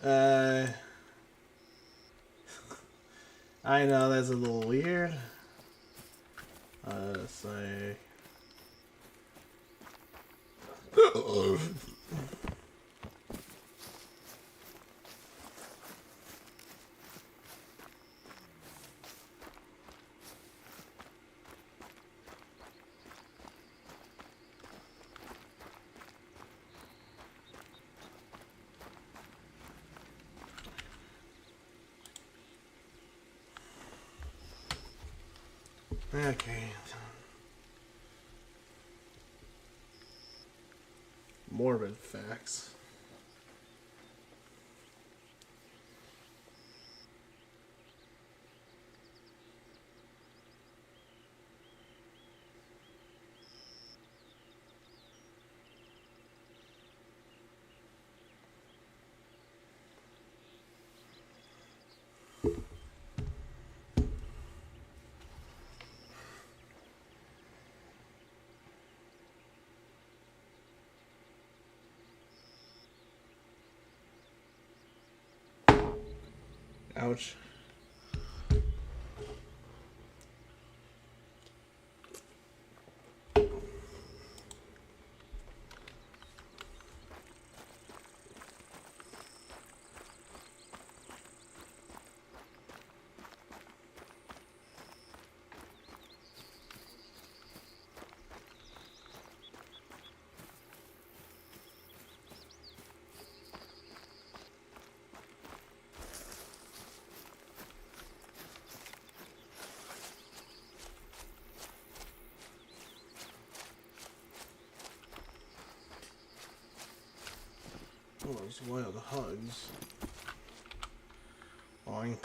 Uh, I know that's a little weird. Say. Okay. Morbid facts. Ouch. Oh, those wild hugs. Oink.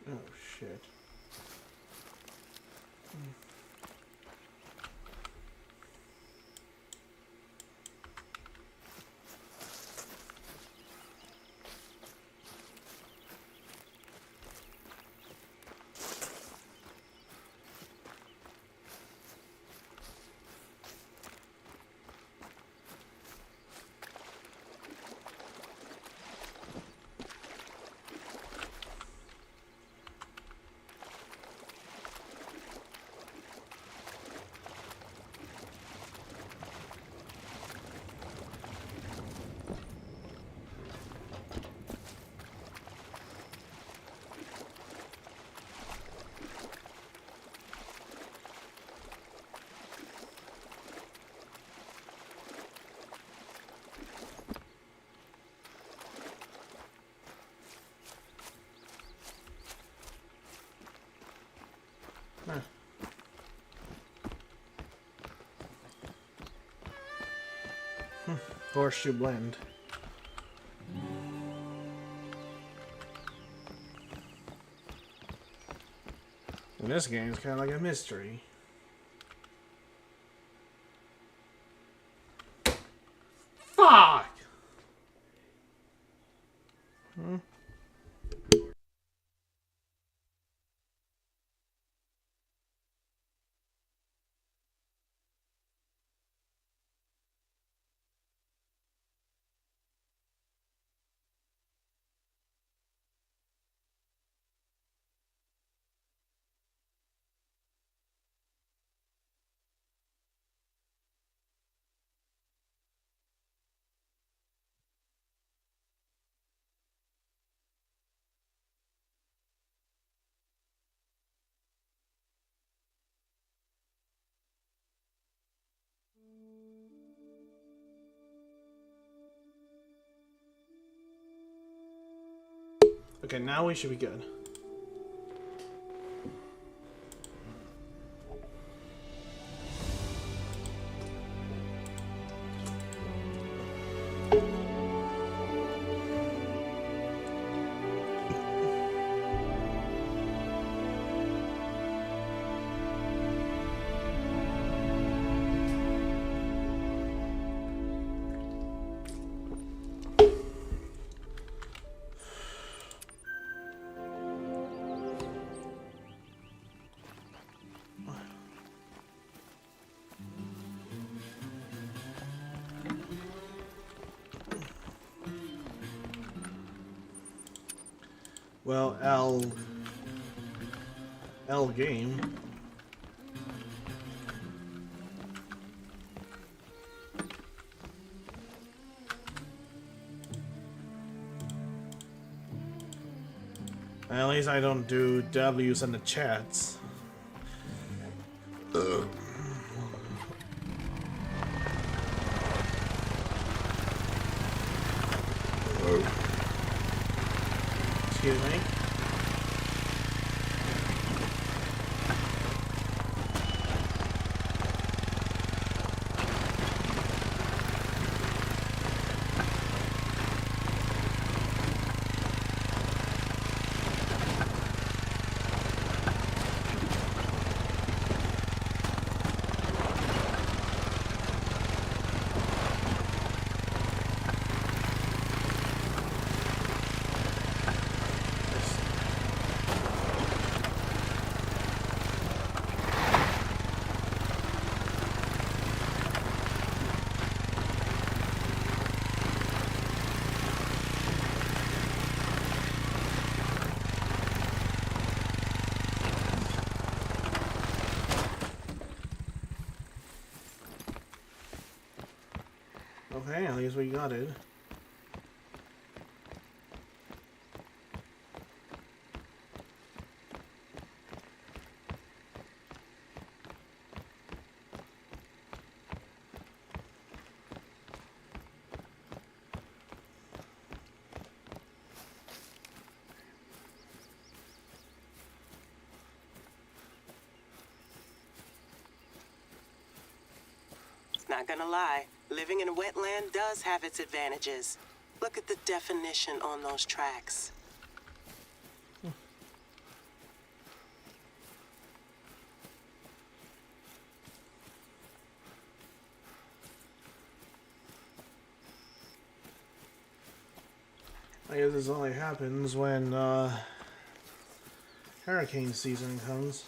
Oh, shit. Huh. Horseshoe blend. And this game's kind of like a mystery. Fuck! Hmm? Okay, now we should be good. Well, L game. At least I don't do W's in the chats. Excuse me. Okay, at least we got it. Not gonna lie, living in a wetland does have its advantages. Look at the definition on those tracks. I guess this only happens when hurricane season comes.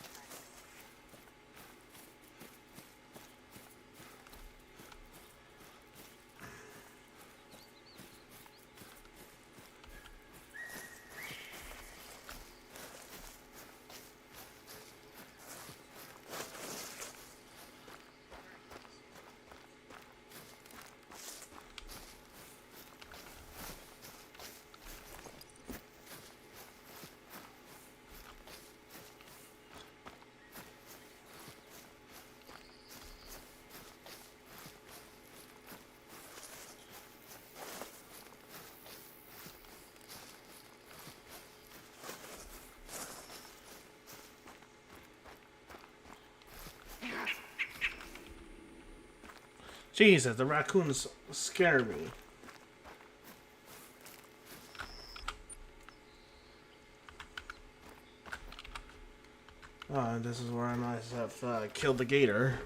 Jesus, the raccoons scare me. This is where I might have killed the gator.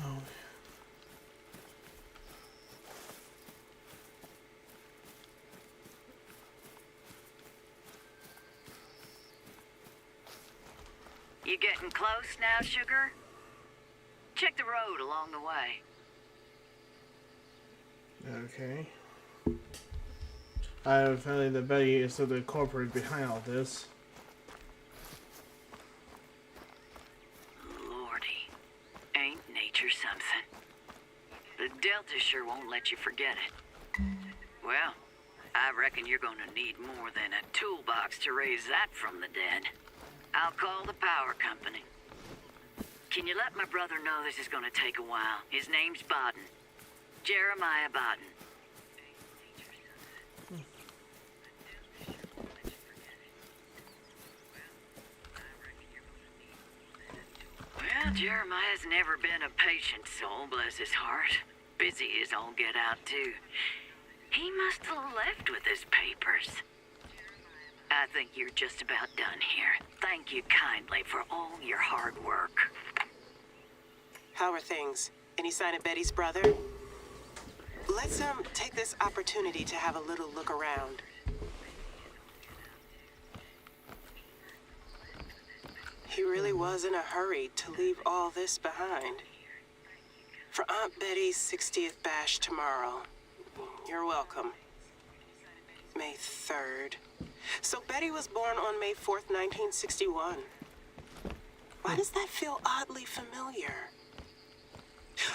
Oh. You getting close now, sugar? Check the road along the way. Okay. I have a feeling that Betty is the culprit behind all this. Lordy, ain't nature something? The Delta sure won't let you forget it. Well, I reckon you're gonna need more than a toolbox to raise that from the dead. I'll call the power company. Can you let my brother know this is gonna take a while? His name's Bodden. Jeremiah Bodden. Well, Jeremiah's never been a patient soul, bless his heart. Busy as all get out, too. He must have left with his papers. I think you're just about done here. Thank you kindly for all your hard work. How are things? Any sign of Betty's brother? Let's take this opportunity to have a little look around. He really was in a hurry to leave all this behind. For Aunt Betty's 60th bash tomorrow. You're welcome. May 3rd. So Betty was born on May 4th, 1961. Why does that feel oddly familiar?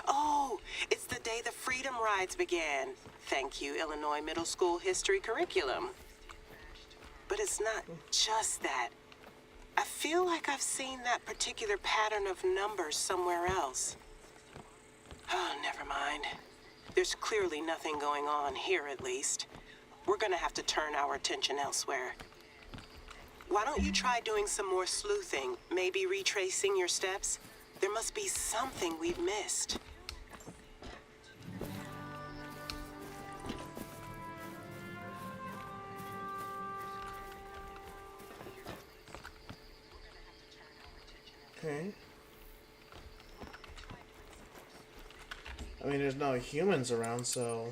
Oh, it's the day the Freedom Rides began. Thank you, Illinois Middle School History Curriculum. But it's not just that. I feel like I've seen that particular pattern of numbers somewhere else. Oh, never mind. There's clearly nothing going on here, at least. We're gonna have to turn our attention elsewhere. Why don't you try doing some more sleuthing? Maybe retracing your steps? There must be something we've missed. Okay. I mean, there's no humans around, so...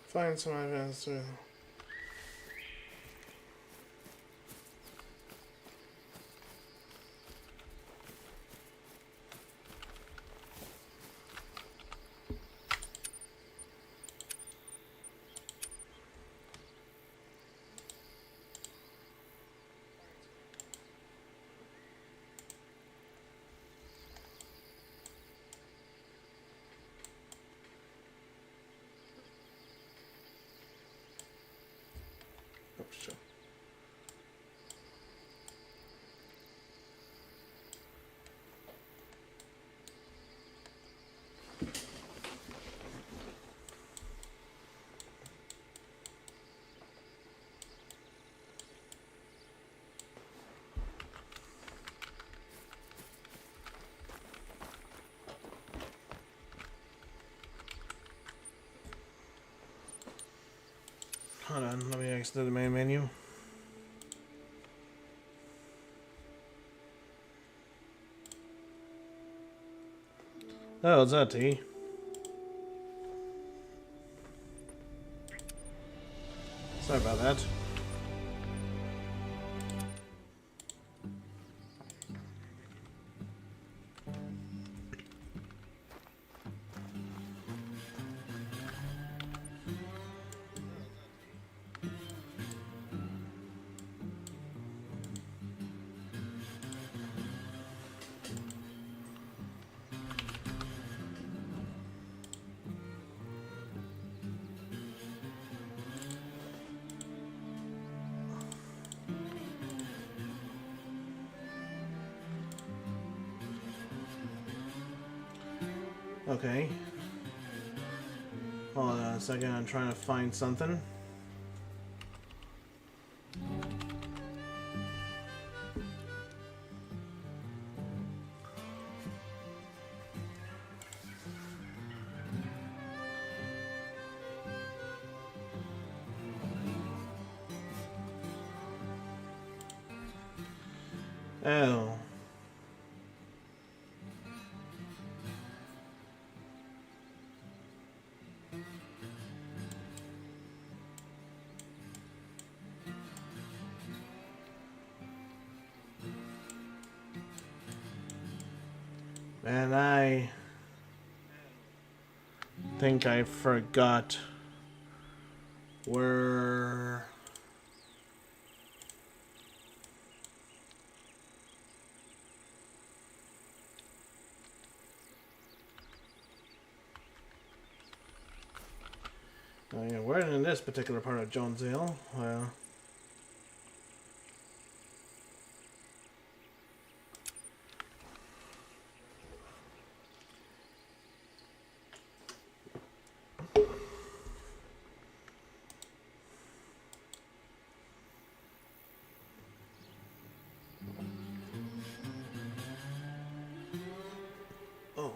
Find some evidence to... Oh, sure. Hold on, let me exit the main menu. Oh, it's that T. Sorry about that. Okay. Hold on a second, I'm trying to find something. Oh. And I think I forgot where... Oh yeah, we're in this particular part of Jonesdale. Well... Oh.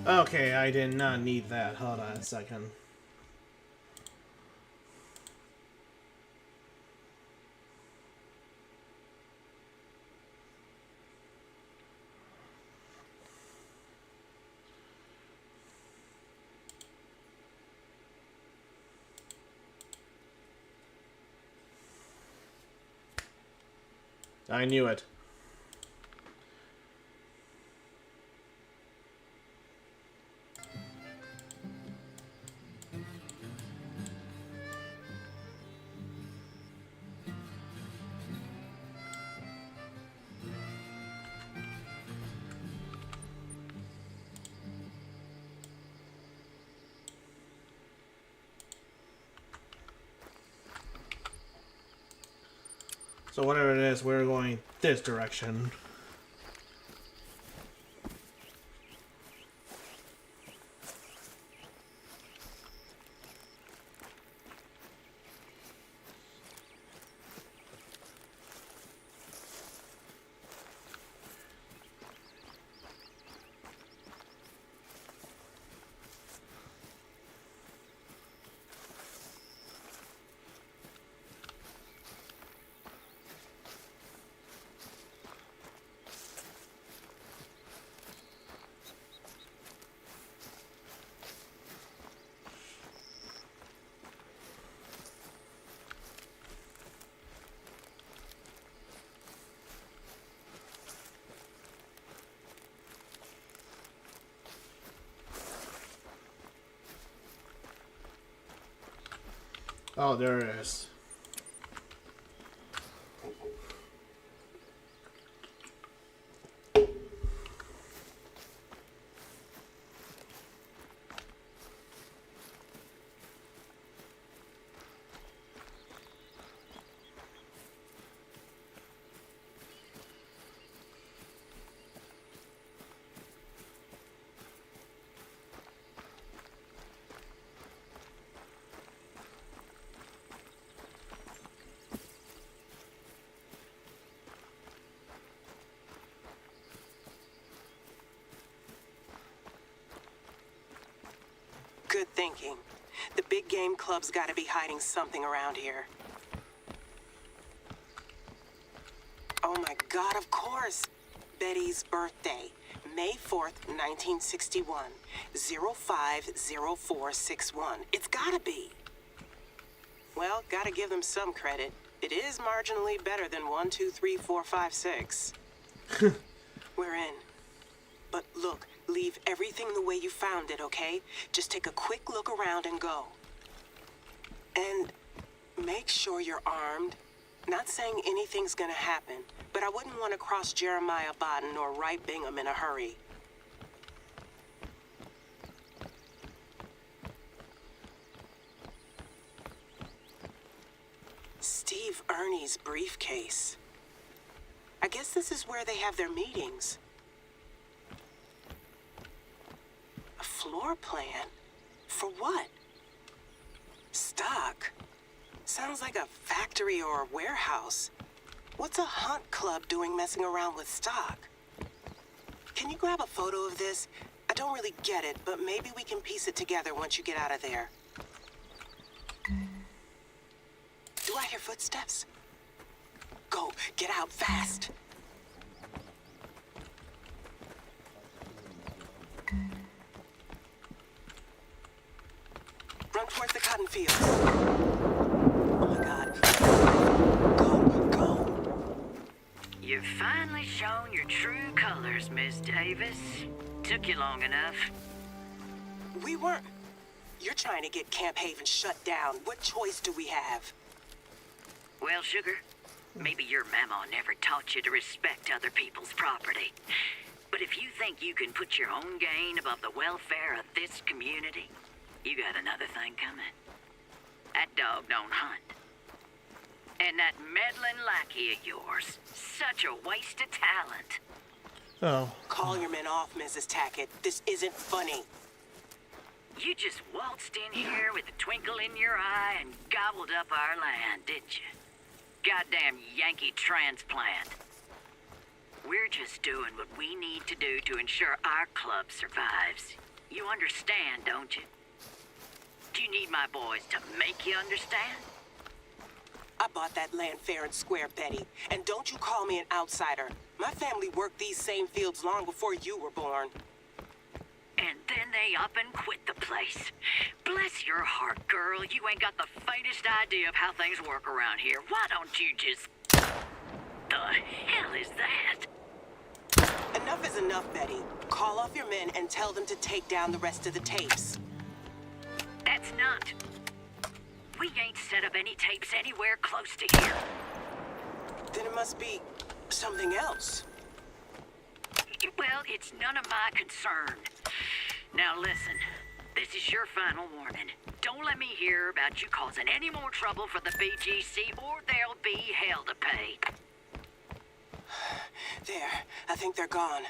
Okay, I did not need that. Hold on a second. I knew it. So whatever it is, we're going this direction. Oh, there it is. Good thinking. The big game club's gotta be hiding something around here. Oh my God, of course. Betty's birthday, May 4th, 1961, 050461. It's gotta be. Well, gotta give them some credit. It is marginally better than 1, 2, 3, 4, 5, 6. We're in. But look, leave everything the way you found it, okay? Just take a quick look around and go. And make sure you're armed. Not saying anything's gonna happen, but I wouldn't want to cross Jeremiah Bodden or Wright Bingham in a hurry. Steve Ernie's briefcase. I guess this is where they have their meetings. A floor plan? For what? Stock? Sounds like a factory or a warehouse. What's a hunt club doing messing around with stock? Can you grab a photo of this? I don't really get it, but maybe we can piece it together once you get out of there. Do I hear footsteps? Go, get out fast. Run towards the cotton fields. Oh my God. Go, go. You've finally shown your true colors, Miss Davis. Took you long enough. We weren't. You're trying to get Camp Haven shut down. What choice do we have? Well, sugar, maybe your mama never taught you to respect other people's property. But if you think you can put your own gain above the welfare of this community, you got another thing coming. That dog don't hunt. And that meddling lackey of yours, such a waste of talent. Oh. Call your men off, Mrs. Tackett. This isn't funny. You just waltzed in here with a twinkle in your eye and gobbled up our land, didn't you? Goddamn Yankee transplant. We're just doing what we need to do to ensure our club survives. You understand, don't you? Do you need my boys to make you understand? I bought that land fair and square, Betty. And don't you call me an outsider. My family worked these same fields long before you were born. And then they up and quit the place. Bless your heart, girl. You ain't got the faintest idea of how things work around here. Why don't you just... The hell is that? Enough is enough, Betty. Call off your men and tell them to take down the rest of the tapes. That's not. We ain't set up any tapes anywhere close to here. Then it must be something else. Well, it's none of my concern. Now listen, this is your final warning. Don't let me hear about you causing any more trouble for the BGC or there'll be hell to pay. There, I think they're gone.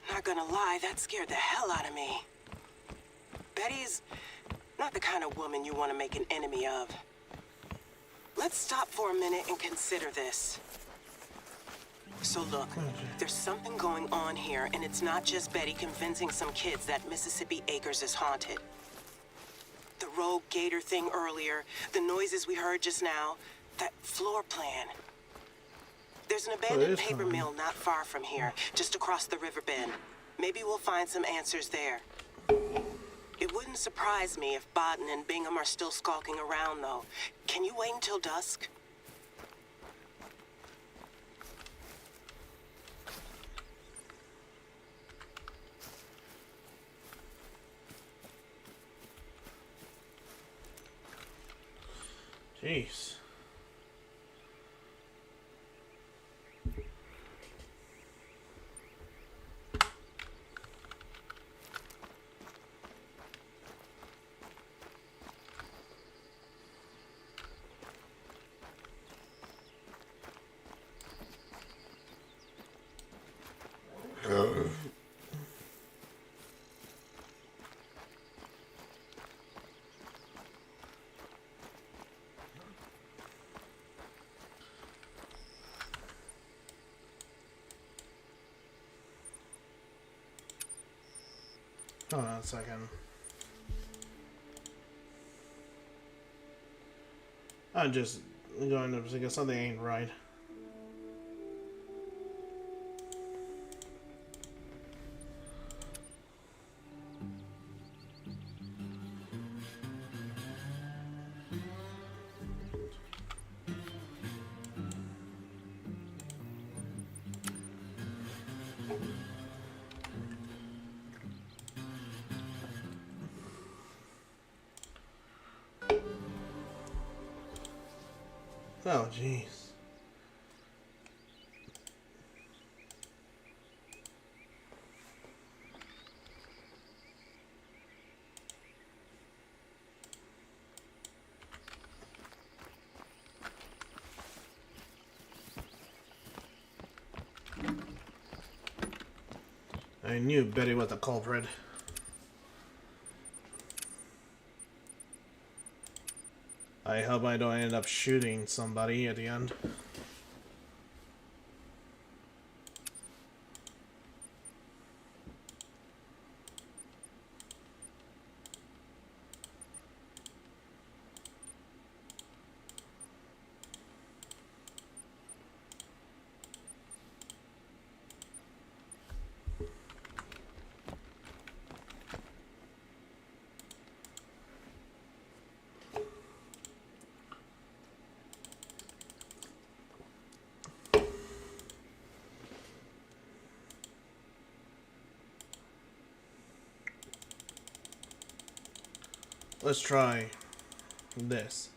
Not gonna lie, that scared the hell out of me. Betty's not the kind of woman you want to make an enemy of. Let's stop for a minute and consider this. So look, there's something going on here, and it's not just Betty convincing some kids that Mississippi Acres is haunted. The rogue gator thing earlier, the noises we heard just now, that floor plan. There's an abandoned paper mill not far from here, just across the river bend. Maybe we'll find some answers there. It wouldn't surprise me if Bodden and Bingham are still skulking around, though. Can you wait until dusk? Jeez. Hold on a second. I'm just going to think something ain't right. Oh, jeez. I knew Betty was the culprit. I hope I don't end up shooting somebody at the end. Let's try this.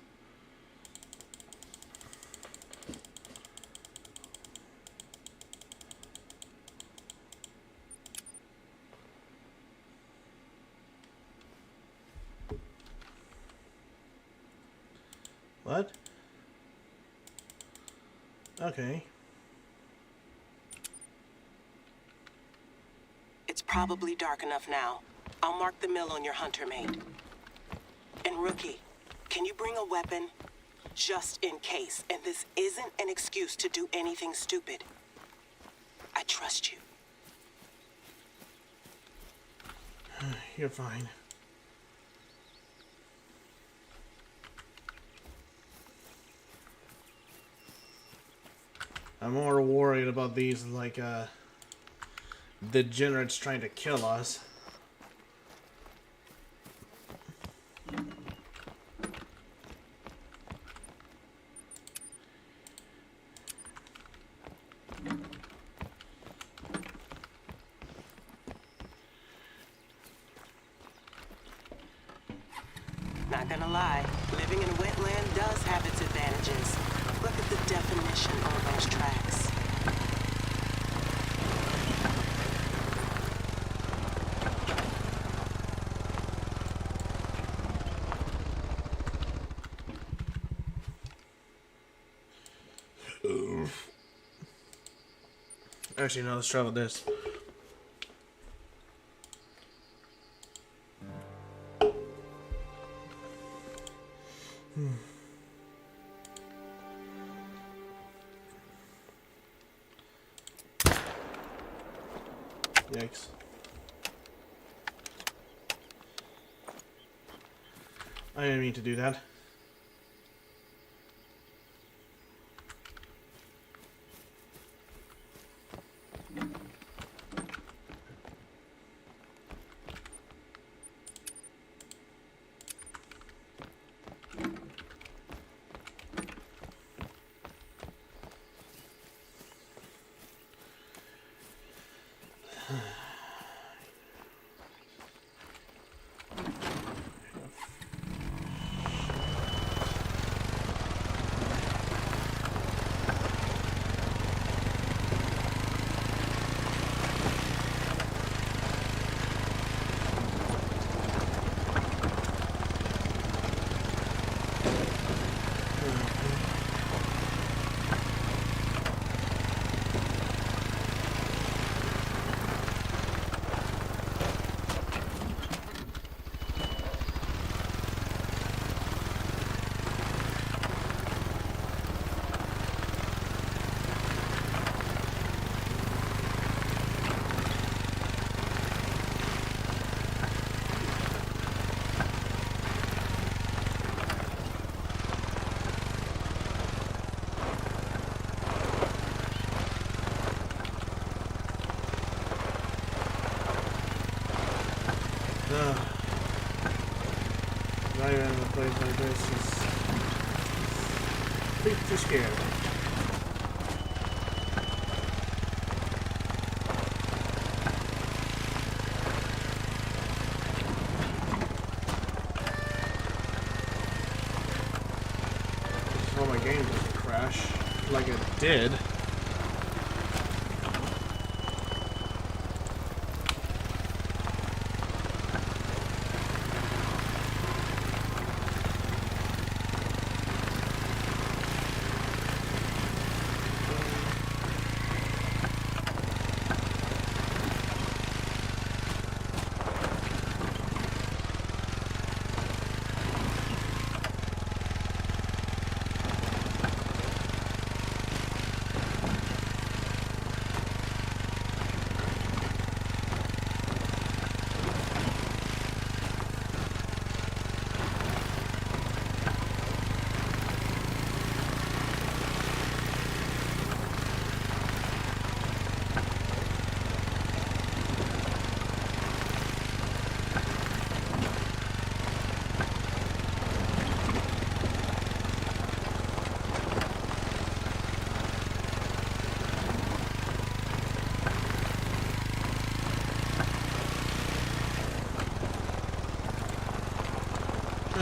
What? Okay. It's probably dark enough now. I'll mark the mill on your hunter mate. And Rookie, can you bring a weapon? Just in case. And this isn't an excuse to do anything stupid. I trust you. You're fine. I'm more worried about these, like, degenerates trying to kill us. Not gonna lie, living in a wetland does have its advantages. Look at the definition on those tracks. Actually, no, let's try with this. Yikes. I didn't mean to do that. Driving in a place like this is a bit too scary. So my game doesn't crash like it did.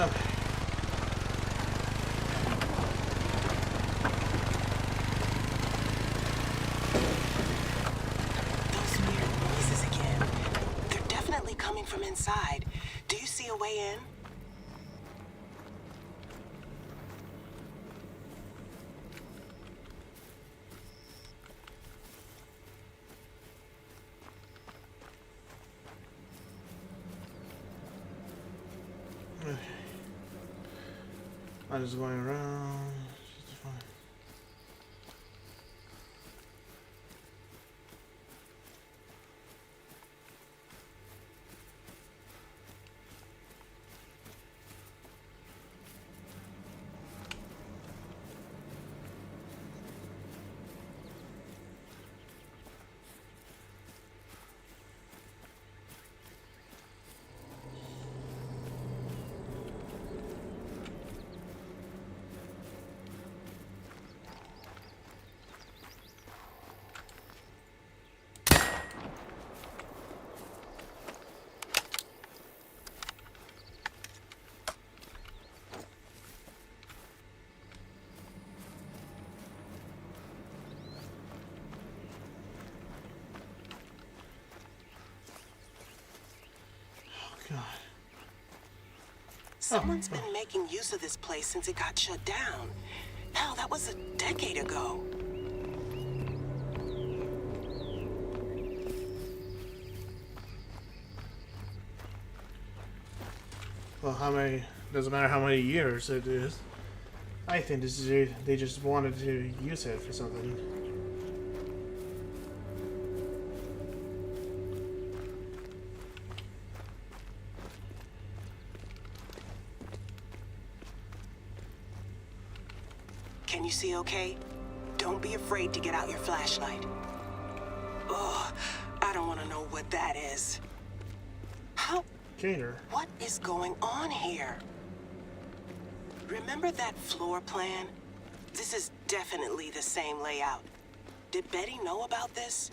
Okay. Those weird noises again. They're definitely coming from inside. Do you see a way in? I'm just going around. It's fine. God. Someone's been making use of this place since it got shut down. Hell, that was a decade ago. Well, how many? Doesn't matter how many years it is. I think this is they just wanted to use it for something. Can you see okay? Don't be afraid to get out your flashlight. Ugh, I don't want to know what that is. How? Gator. What is going on here? Remember that floor plan? This is definitely the same layout. Did Betty know about this?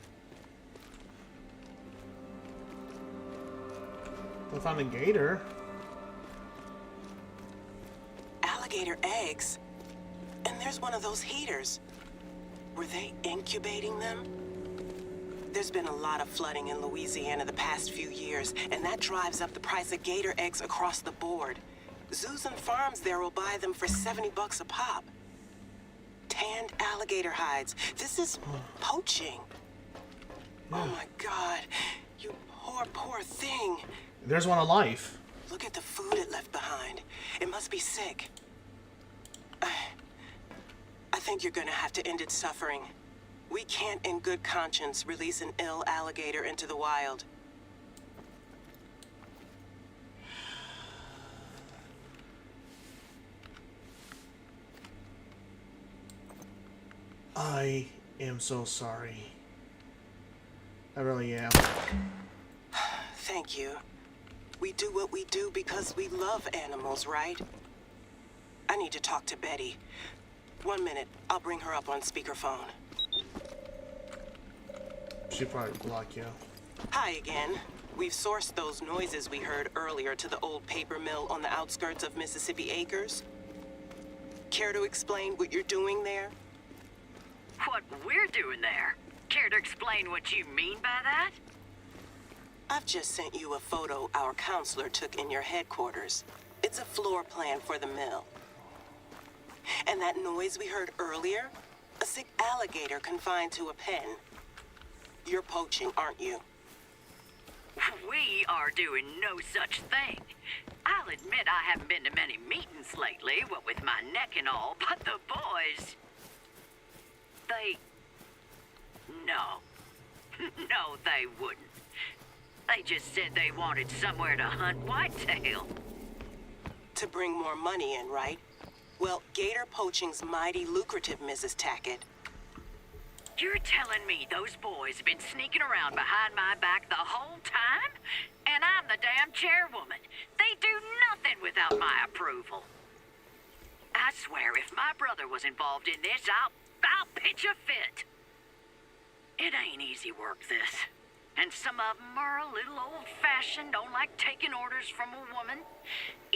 I found a gator. Alligator eggs? And there's one of those heaters. Were they incubating them? There's been a lot of flooding in Louisiana the past few years, and that drives up the price of gator eggs across the board. Zoos and farms there will buy them for $70 a pop. Tanned alligator hides. This is poaching. Yeah. Oh my God, you poor, poor thing. There's one alive. Look at the food it left behind. It must be sick. I think you're gonna have to end its suffering. We can't in good conscience release an ill alligator into the wild. I am so sorry. I really am. Thank you. We do what we do because we love animals, right? I need to talk to Betty. 1 minute, I'll bring her up on speakerphone. She'd probably block you. Hi again. We've sourced those noises we heard earlier to the old paper mill on the outskirts of Mississippi Acres. Care to explain what you're doing there? What we're doing there? Care to explain what you mean by that? I've just sent you a photo our counselor took in your headquarters. It's a floor plan for the mill. And that noise we heard earlier? A sick alligator confined to a pen. You're poaching, aren't you? We are doing no such thing. I'll admit I haven't been to many meetings lately, what with my neck and all, but the boys... No. No, they wouldn't. They just said they wanted somewhere to hunt whitetail. To bring more money in, right? Well, gator poaching's mighty lucrative, Mrs. Tackett. You're telling me those boys have been sneaking around behind my back the whole time? And I'm the damn chairwoman. They do nothing without my approval. I swear if my brother was involved in this, I'll pitch a fit. It ain't easy work, this. And some of them are a little old-fashioned, don't like taking orders from a woman.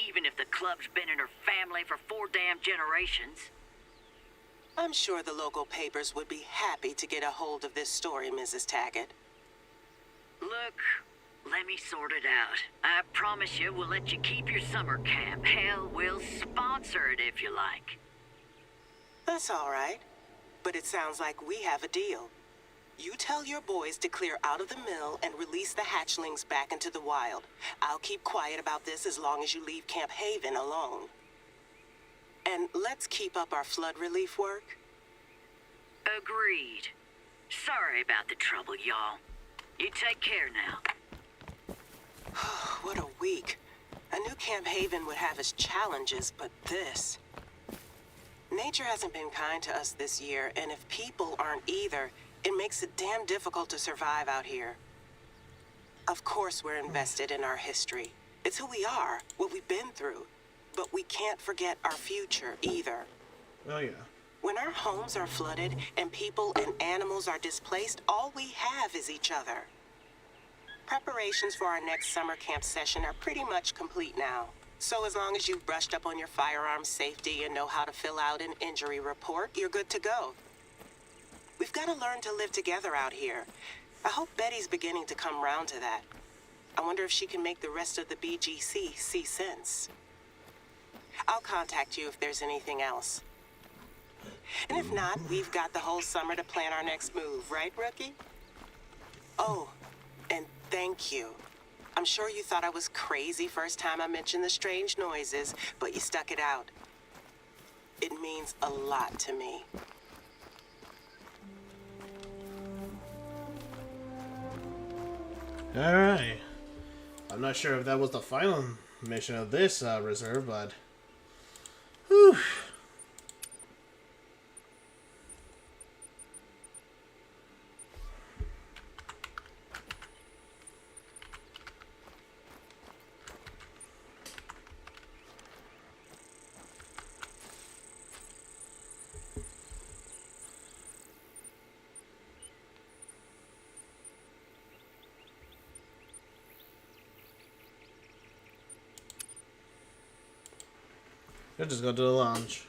even if the club's been in her family for 4 damn generations. I'm sure the local papers would be happy to get a hold of this story, Mrs. Taggett. Look, let me sort it out. I promise you we'll let you keep your summer camp. Hell, we'll sponsor it if you like. That's all right. But it sounds like we have a deal. You tell your boys to clear out of the mill and release the hatchlings back into the wild. I'll keep quiet about this as long as you leave Camp Haven alone. And let's keep up our flood relief work. Agreed. Sorry about the trouble, y'all. You take care now. What a week. I knew Camp Haven would have its challenges, but this... Nature hasn't been kind to us this year, and if people aren't either, it makes it damn difficult to survive out here. Of course we're invested in our history. It's who we are, what we've been through. But we can't forget our future either. Oh yeah. When our homes are flooded and people and animals are displaced, all we have is each other. Preparations for our next summer camp session are pretty much complete now. So as long as you've brushed up on your firearm safety and know how to fill out an injury report, you're good to go. We've got to learn to live together out here. I hope Betty's beginning to come round to that. I wonder if she can make the rest of the BGC see sense. I'll contact you if there's anything else. And if not, we've got the whole summer to plan our next move, right, Rookie? Oh, and thank you. I'm sure you thought I was crazy first time I mentioned the strange noises, but you stuck it out. It means a lot to me. Alright. I'm not sure if that was the final mission of this reserve, but... Whew. Let's just go to the lounge.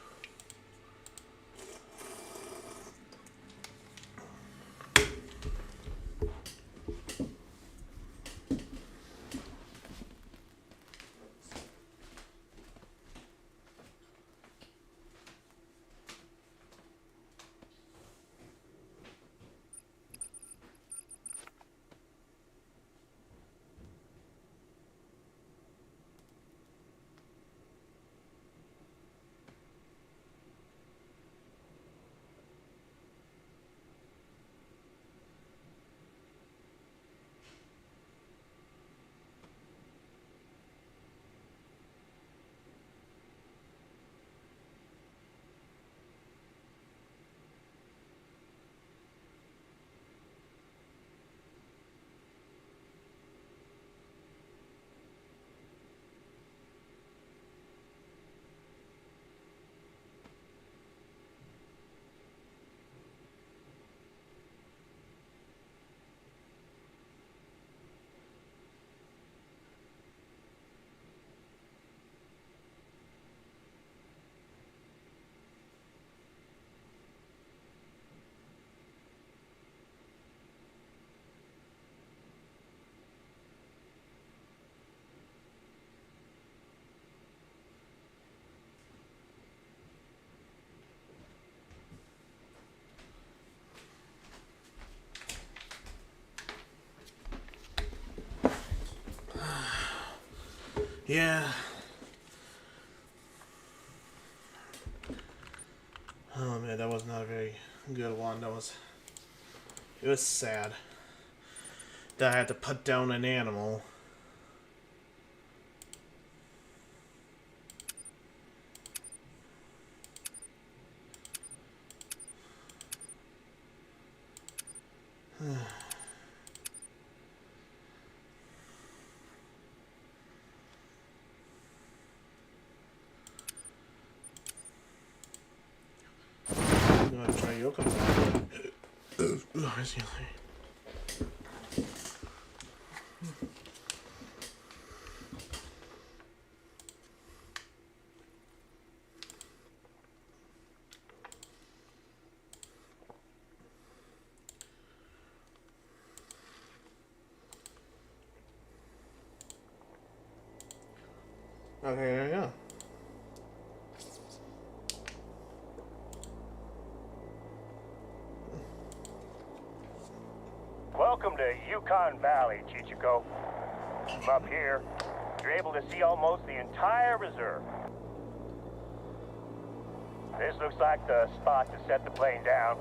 Yeah. Oh man, that was not a very good one. It was sad that I had to put down an animal. I'm gonna try yoga. Okay, there you go. Welcome to Yukon Valley, Chichiko. From up here, you're able to see almost the entire reserve. This looks like the spot to set the plane down.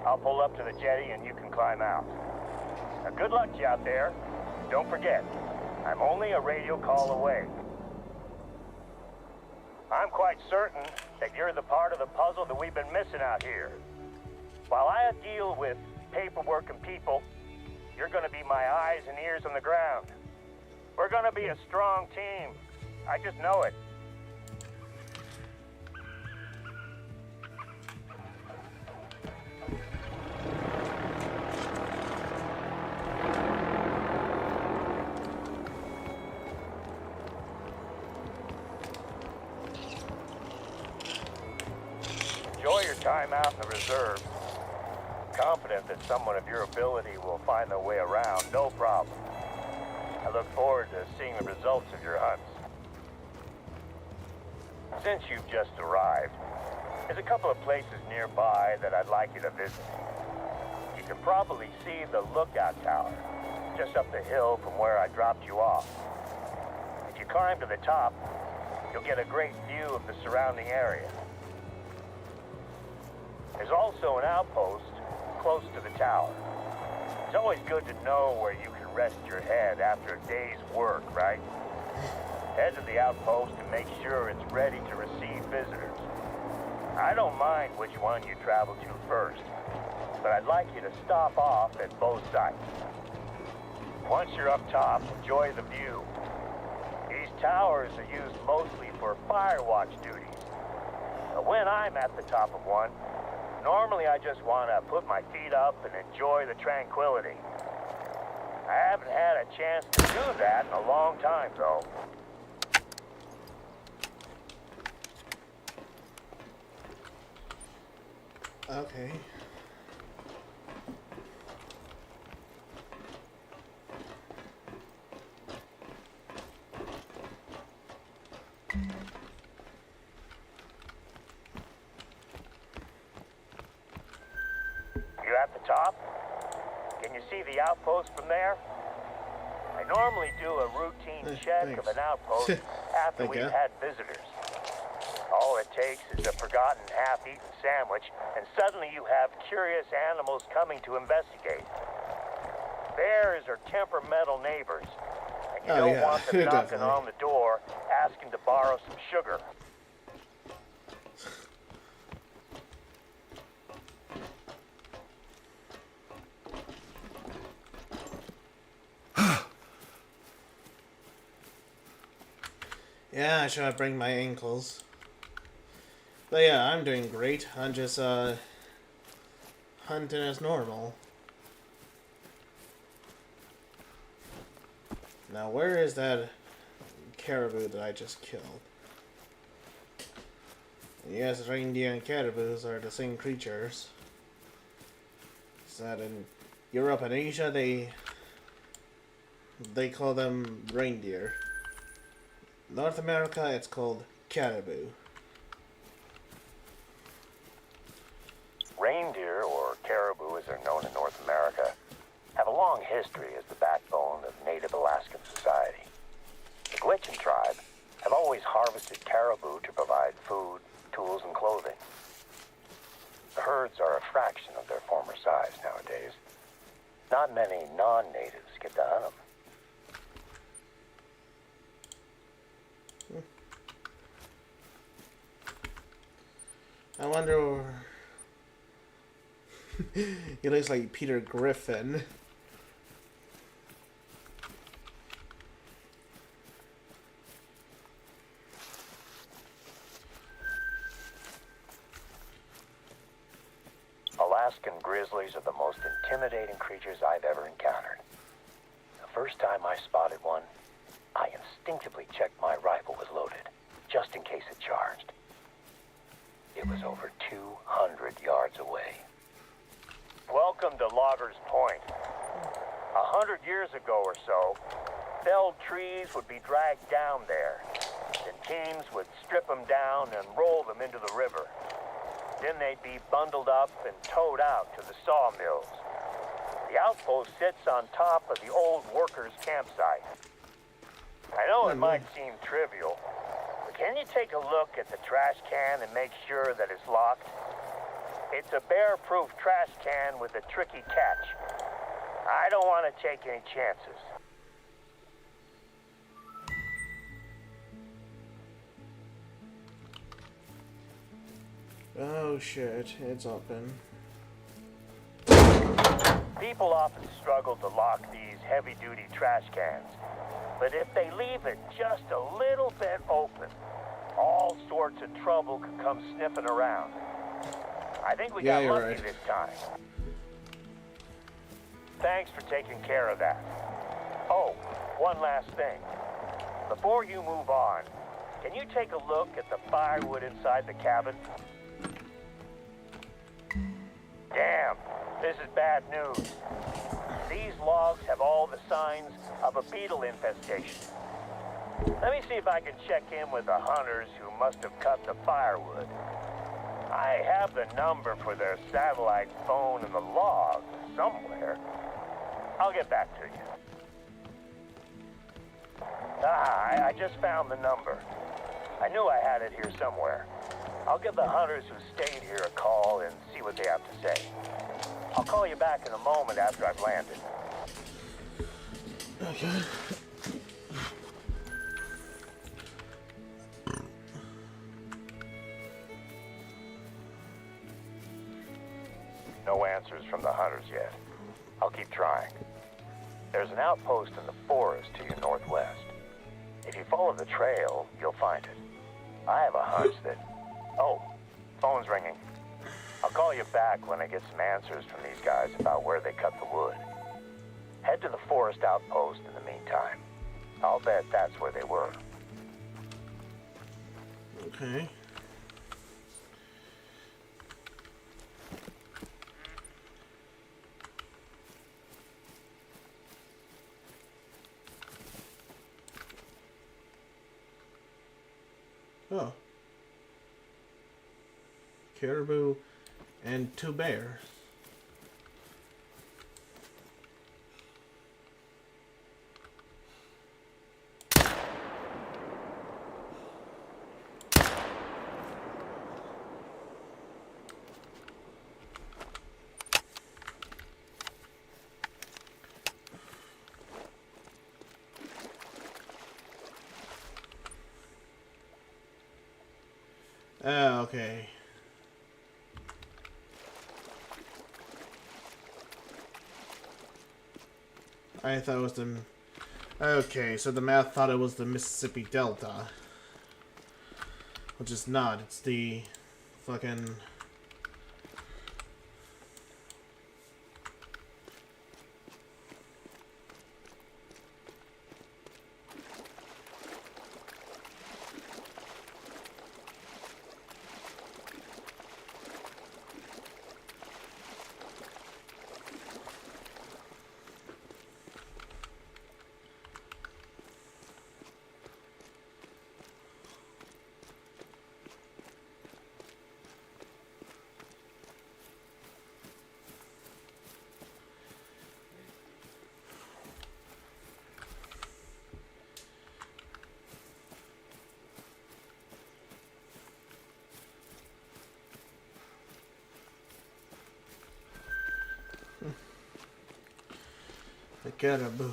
I'll pull up to the jetty and you can climb out. Now, good luck to you out there. Don't forget, I'm only a radio call away. I'm quite certain that you're the part of the puzzle that we've been missing out here. While I deal with paperwork and people, you're gonna be my eyes and ears on the ground. We're gonna be a strong team. I just know it. Enjoy your time out in the reserve. Confident that someone of your ability will find their way around, no problem. I look forward to seeing the results of your hunts. Since you've just arrived, there's a couple of places nearby that I'd like you to visit. You can probably see the lookout tower, just up the hill from where I dropped you off. If you climb to the top, you'll get a great view of the surrounding area. There's also an outpost close to the tower. It's always good to know where you can rest your head after a day's work, right? Head to the outpost and make sure it's ready to receive visitors. I don't mind which one you travel to first, but I'd like you to stop off at both sites. Once you're up top, enjoy the view. These towers are used mostly for fire watch duties. But when I'm at the top of one, normally I just want to put my feet up and enjoy the tranquility. I haven't had a chance to do that in a long time, though. Okay. You at the top? Can you see the outpost from there? I normally do a routine check thanks. of an outpost after Thank we've you. had visitors. All it takes is a forgotten half-eaten sandwich, and suddenly you have curious animals coming to investigate. Bears are temperamental neighbors, and you Oh, don't yeah, want them knocking definitely. on the door asking to borrow some sugar. Yeah, I should bring my ankles. But yeah, I'm doing great. I'm just hunting as normal. Now where is that caribou that I just killed? Yes, reindeer and caribous are the same creatures. Is that in Europe and Asia they call them reindeer. North America, it's called caribou. Reindeer, or caribou as they're known in North America, have a long history as the backbone of Native Alaskan society. The Gwich'in tribe have always harvested caribou to provide food, tools, and clothing. The herds are a fraction of their former size nowadays. Not many non-natives get to hunt them. I wonder. He looks like Peter Griffin. Alaskan grizzlies are the most intimidating creatures I've ever encountered. The first time I spotted one, I instinctively checked my rifle was loaded, just in case it charged. It was over 200 yards away. Welcome to Loggers Point. 100 years ago or so, felled trees would be dragged down there. teams would strip them down and roll them into the river. Then they'd be bundled up and towed out to the sawmills. The outpost sits on top of the old workers' campsite. I know it might seem trivial, but can you take a look at the trash can and make sure that it's locked? It's a bear-proof trash can with a tricky catch. I don't want to take any chances. Oh shit, it's open. People often struggle to lock these heavy-duty trash cans, but if they leave it just a little bit open, all sorts of trouble can come sniffing around. I think we got you're lucky right. this time. Thanks for taking care of that. Oh, one last thing. Before you move on, can you take a look at the firewood inside the cabin? Damn, this is bad news. These logs have all the signs of a beetle infestation. Let me see if I can check in with the hunters who must have cut the firewood. I have the number for their satellite phone in the log somewhere. I'll get back to you. I just found the number. I knew I had it here somewhere. I'll give the hunters who stayed here a call and see what they have to say. I'll call you back in a moment after I've landed. Okay. No answers from the hunters yet. I'll keep trying. There's an outpost in the forest to your northwest. If you follow the trail, you'll find it. I have a hunch that... Oh, phone's ringing. I'll call you back when I get some answers from these guys about where they cut the wood. Head to the forest outpost in the meantime. I'll bet that's where they were. Okay. Oh. Caribou and 2 bears. Oh, okay. I thought it was the... Okay, so the map thought it was the Mississippi Delta. Which is not. It's the... fucking... the caribou.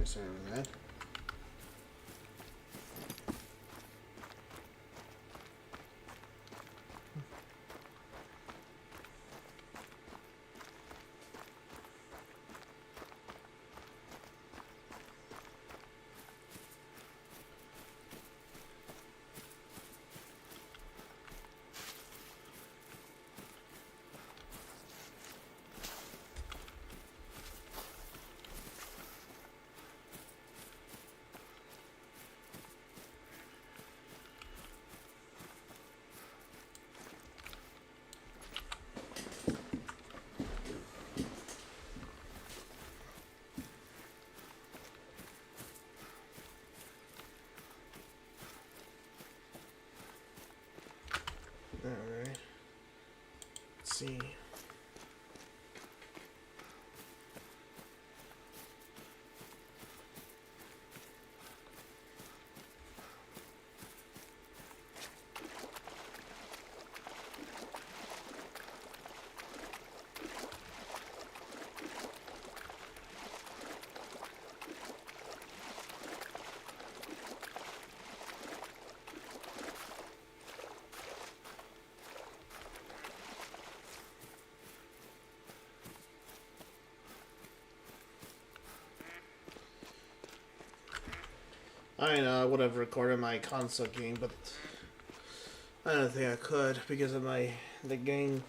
Sorry about that. see. I know I would have recorded my console game, but I don't think I could because of the game.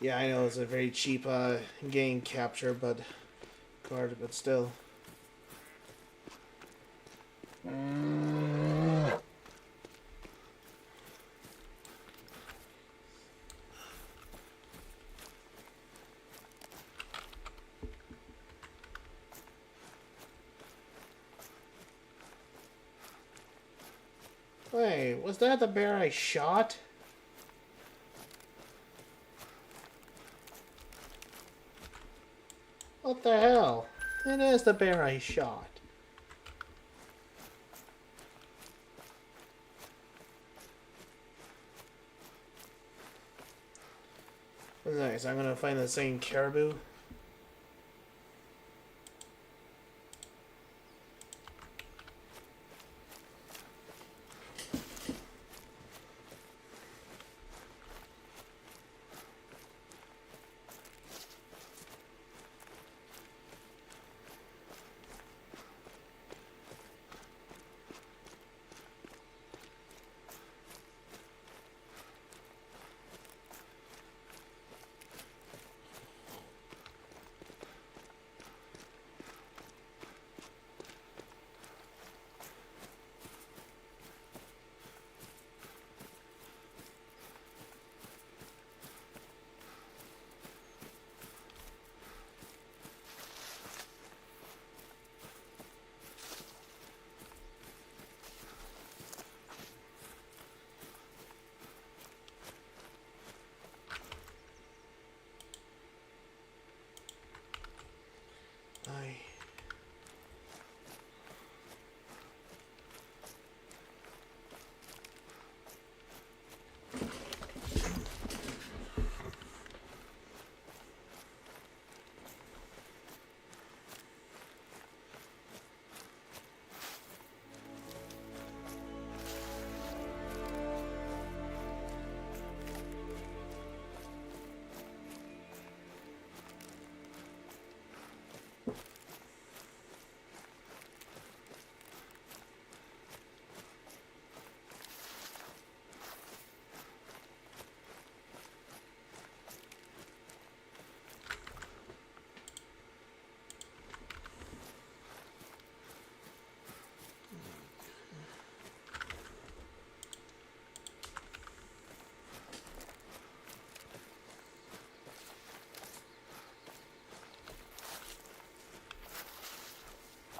Yeah, I know it's a very cheap game capture, but still. Wait, was that the bear I shot? What the hell? It is the bear I shot. Nice, I'm gonna find the same caribou.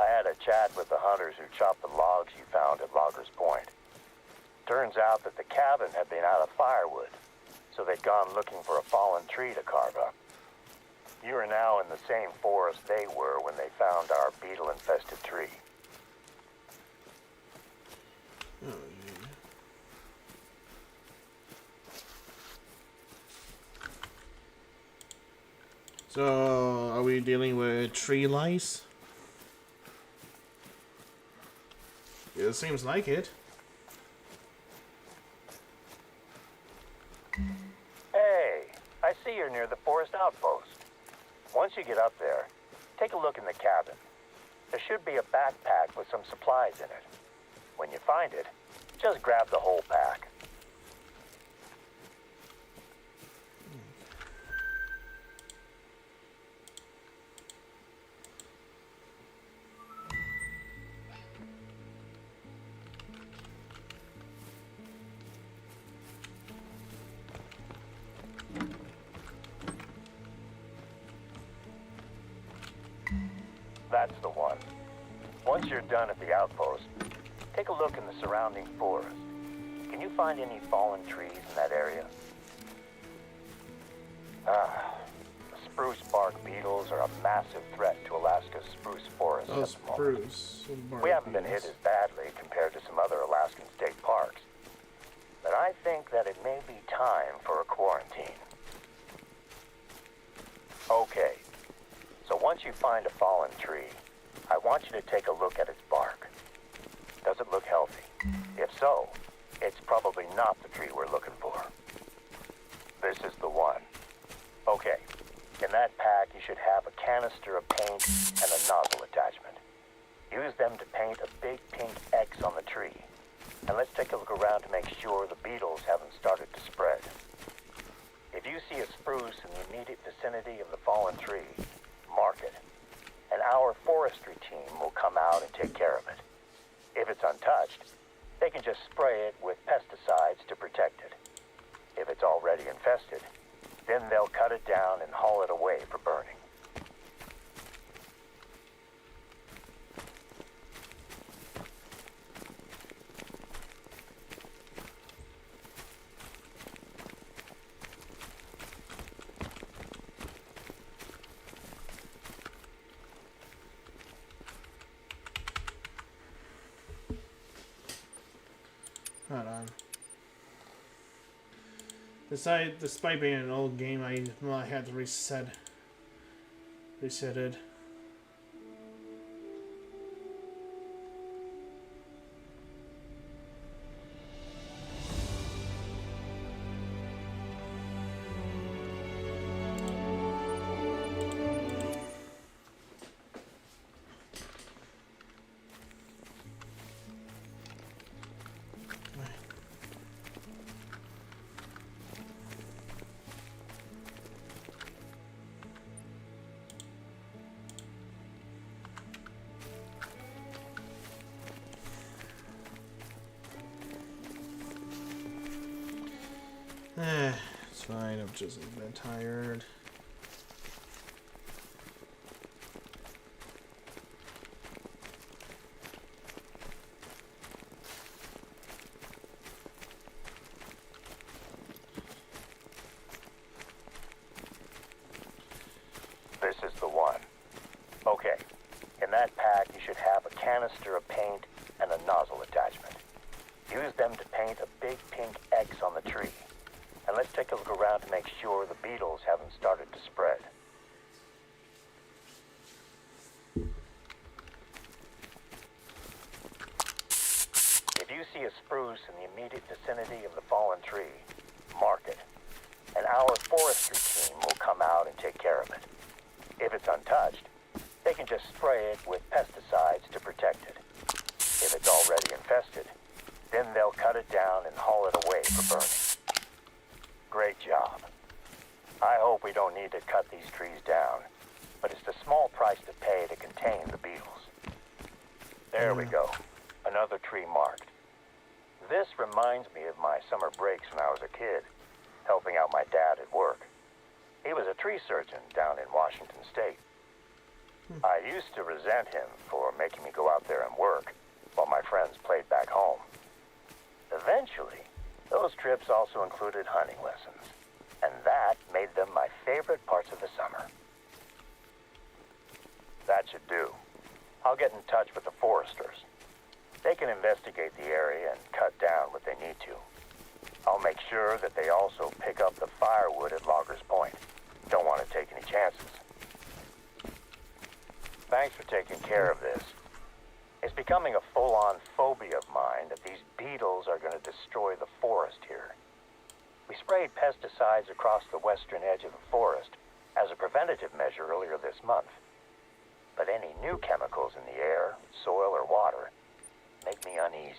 I had a chat with the hunters who chopped the logs you found at Loggers Point. Turns out that the cabin had been out of firewood, so they'd gone looking for a fallen tree to carve up. You are now in the same forest they were when they found our beetle-infested tree. Oh, yeah. So, are we dealing with tree lice? It seems like it. Hey, I see you're near the forest outpost. Once you get up there, take a look in the cabin. There should be a backpack with some supplies in it. When you find it, just grab the whole pack. That's the one. Once you're done at the outpost, take a look in the surrounding forest. Can you find any fallen trees in that area? Spruce bark beetles are a massive threat to Alaska's spruce forests Oh, at the moment. spruce. We haven't been hit as badly compared to some other Alaskan state parks. But I think that it may be time for a quarantine. Okay, so once you find a fallen tree, I want you to take a look at its bark. Does it look healthy? If so, it's probably not the tree we're looking for. This is the one. Okay, in that pack you should have a canister of paint and a nozzle attachment. Use them to paint a big pink X on the tree. And let's take a look around to make sure the beetles haven't started to spread. If you see a spruce in the immediate vicinity of the fallen tree, mark it. And our forestry team will come out and take care of it. If it's untouched, they can just spray it with pesticides to protect it. If it's already infested, then they'll cut it down and haul it away for burning. Hold on. Despite being an old game, I had to reset it. It's fine, I'm just a bit tired. This is the one. Okay, in that pack you should have a canister of paint and a nozzle attachment. Use them to paint a big pink X on the tree. And let's take a look around to make sure the beetles haven't started to spread. If you see a spruce in the immediate vicinity of the fallen tree, mark it. And our forestry team will come out and take care of it. If it's untouched, they can just spray it with pesticides to protect it. If it's already infested, then they'll cut it down and haul it away for burning. Great job. I hope we don't need to cut these trees down, but it's the small price to pay to contain the beetles. There we go. Another tree marked. This reminds me of my summer breaks when I was a kid, helping out my dad at work. He was a tree surgeon down in Washington State. I used to resent him for making me go out there and work while my friends played back home. Eventually, those trips also included hunting lessons, and that made them my favorite parts of the summer. That should do. I'll get in touch with the foresters. They can investigate the area and cut down what they need to. I'll make sure that they also pick up the firewood at Loggers Point. Don't want to take any chances. Thanks for taking care of this. It's becoming a full-on phobia of mine that these beetles are going to destroy the forest here. We sprayed pesticides across the western edge of the forest as a preventative measure earlier this month. But any new chemicals in the air, soil, or water make me uneasy.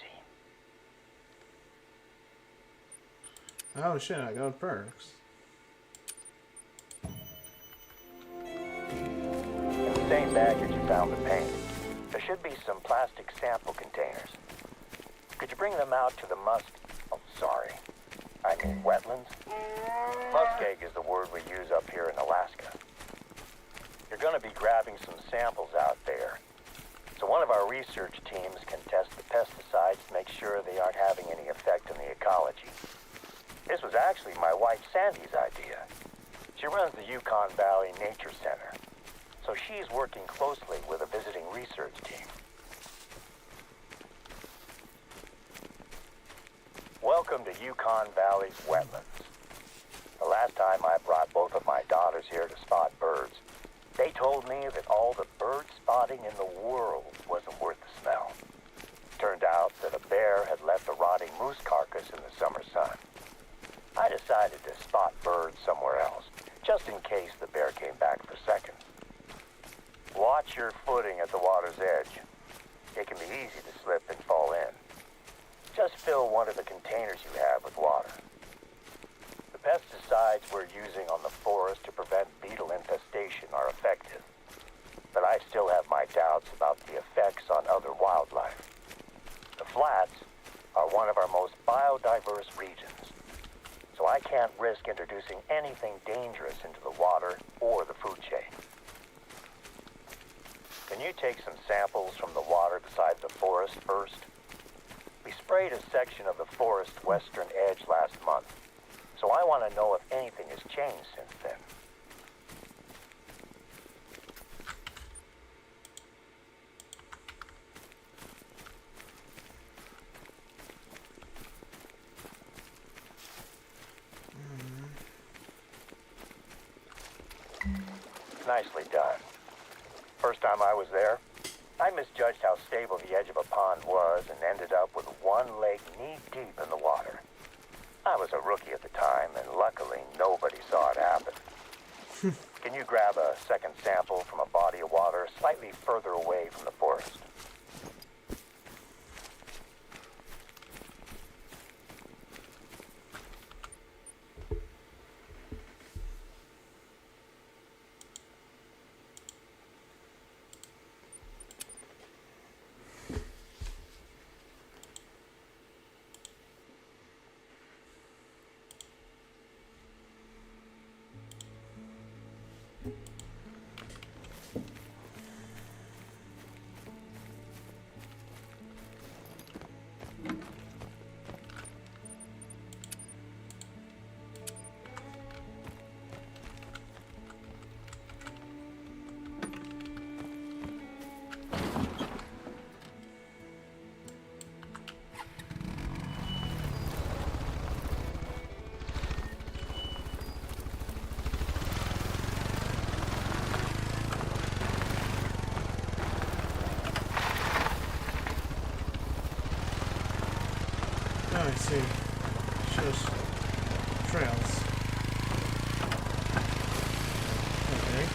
Oh shit, I got perks. In the same bag that you found the paint, there should be some plastic sample containers. Could you bring them out to the wetlands? Muskeg is the word we use up here in Alaska. You're going to be grabbing some samples out there. So one of our research teams can test the pesticides to make sure they aren't having any effect on the ecology. This was actually my wife Sandy's idea. She runs the Yukon Valley Nature Center, so she's working closely with a visiting research team. Welcome to Yukon Valley's wetlands. The last time I brought both of my daughters here to spot birds, they told me that all the bird spotting in the world wasn't worth the smell. Turned out that a bear had left a rotting moose carcass in the summer sun. I decided to spot birds somewhere else, just in case the bear came back for seconds. Watch your footing at the water's edge. It can be easy to slip and fall in. Just fill one of the containers you have with water. The pesticides we're using on the forest to prevent beetle infestation are effective, but I still have my doubts about the effects on other wildlife. The flats are one of our most biodiverse regions, so I can't risk introducing anything dangerous into the water or the food chain. Can you take some samples from the water beside the forest first? We sprayed a section of the forest's western edge last month, so I want to know if anything has changed since then. Nicely done. First time I was there, I misjudged how stable the edge of a pond was and ended up with one leg knee-deep in the water. I was a rookie at the time, and luckily nobody saw it happen. Can you grab a second sample from a body of water slightly further away from the forest? Oh, I see. Shows trails. Okay.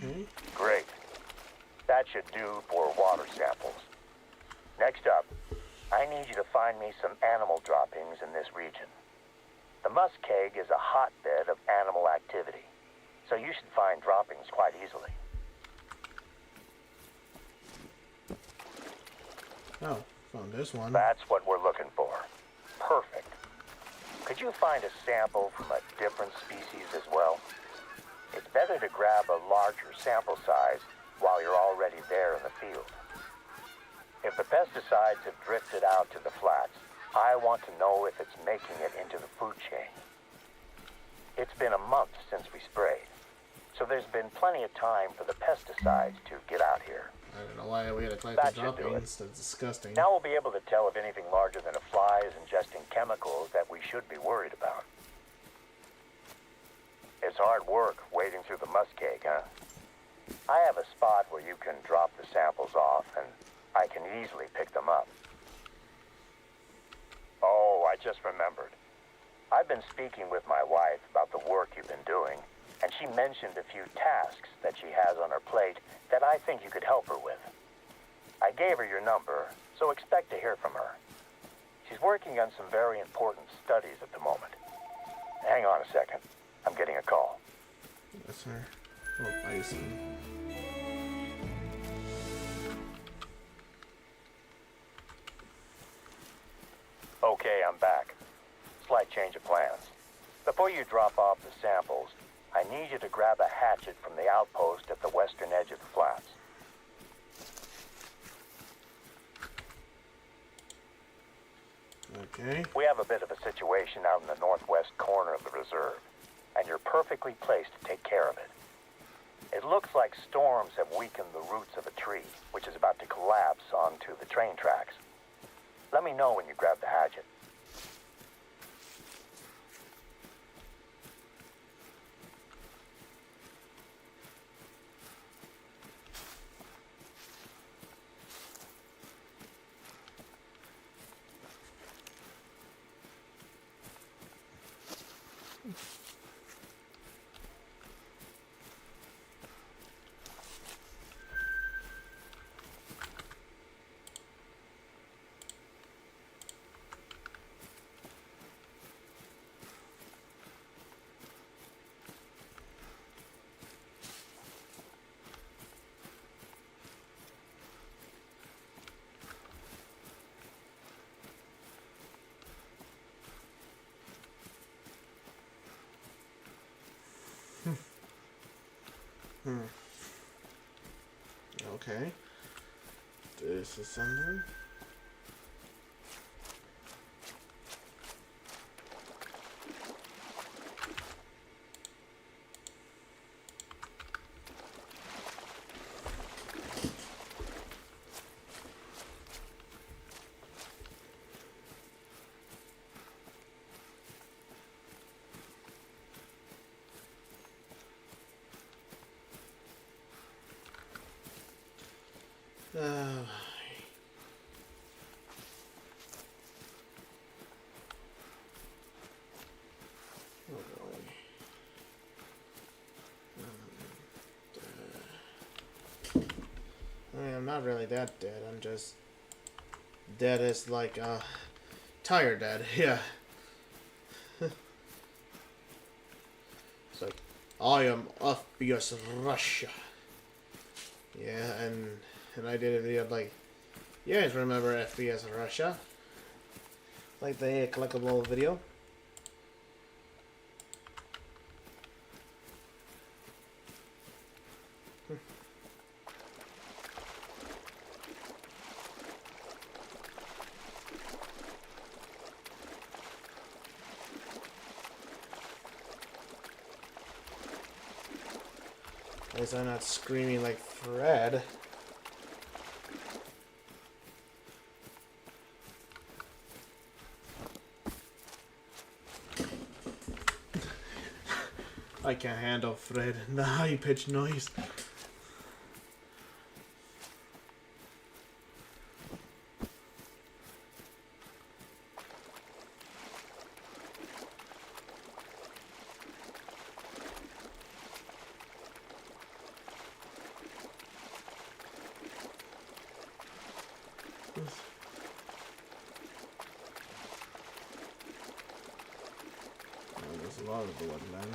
Okay. Great. That should do for water samples. Next up, I need you to find me some animal droppings in this region. The Muskeg is a hotbed of animal activity, so you should find droppings quite easily. Oh, found this one. That's what we're looking for. Perfect. Could you find a sample from a different species as well? It's better to grab a larger sample size while you're already there in the field. If the pesticides have drifted out to the flats, I want to know if it's making it into the food chain. It's been a month since we sprayed, so there's been plenty of time for the pesticides to get out here. I don't know why we had to collect That the should do it. droppings. That's disgusting. Now we'll be able to tell if anything larger than a fly is ingesting chemicals that we should be worried about. It's hard work wading through the muskeg, huh? I have a spot where you can drop the samples off, and I can easily pick them up. Oh, I just remembered. I've been speaking with my wife about the work you've been doing, and she mentioned a few tasks that she has on her plate that I think you could help her with. I gave her your number, so expect to hear from her. She's working on some very important studies at the moment. Hang on a second. I'm getting a call. That's her. Oh, I see. Okay, I'm back. Slight change of plans. Before you drop off the samples, I need you to grab a hatchet from the outpost at the western edge of the flats. Okay. We have a bit of a situation out in the northwest corner of the reserve, and you're perfectly placed to take care of it. It looks like storms have weakened the roots of a tree, which is about to collapse onto the train tracks. Let me know when you grab the hatchet. Okay. This is something. Oh, boy. I mean, I'm not really that dead. I'm just dead as like tired dead. Yeah. It's like I am FPS Russia. Yeah, and I did a video like, you guys remember FPS Russia? Like the collectible video? At least I'm not screaming like Fred. I can't handle Fred. The high-pitched noise. There's a lot of blood, man.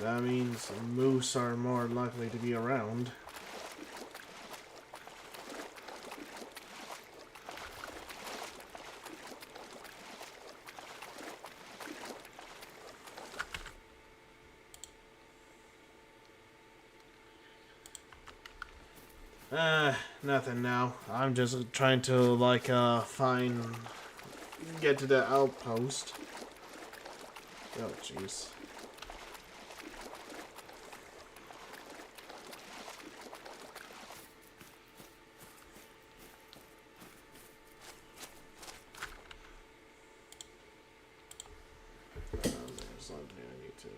That means moose are more likely to be around. Nothing now. I'm just trying to, like, get to the outpost. Oh, jeez. There's something I need to...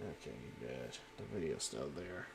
Okay, good. The video's still there.